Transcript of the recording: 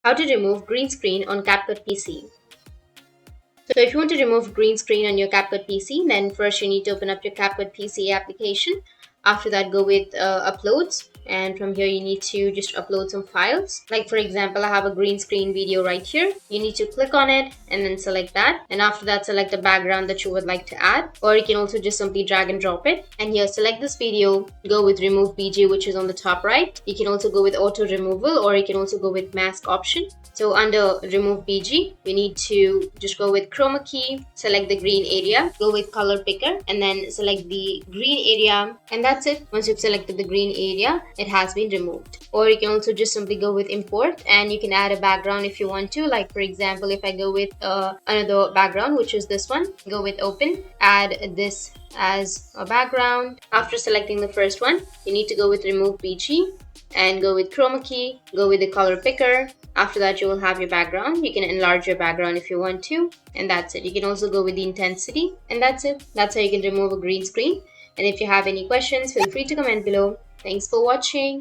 How to remove green screen on CapCut PC. So if you want to remove green screen on your CapCut PC, then first you need to open up your CapCut PC application. After that, go with uploads, and from here you need to just upload some files. Like for example, I have a green screen video right here. You need to click on it and then select that, and after that select the background that you would like to add, or you can also just simply drag and drop it. And here select this video, go with remove BG, which is on the top right. You can also go with auto removal, or you can also go with mask option. So under remove BG, you need to just go with Chroma Key, select the green area, go with color picker, and then select the green area, and that's it. Once you've selected the green area, it has been removed. Or you can also just simply go with import, and you can add a background if you want to. Like for example, if I go with another background, which is this one, go with open, add this as a background. After selecting the first one, you need to go with remove BG and go with Chroma Key, go with the color picker. After that, you will have your background. You can enlarge your background if you want to, and that's it. You can also go with the intensity, and that's it. That's how you can remove a green screen. And if you have any questions, feel free to comment below. Thanks for watching.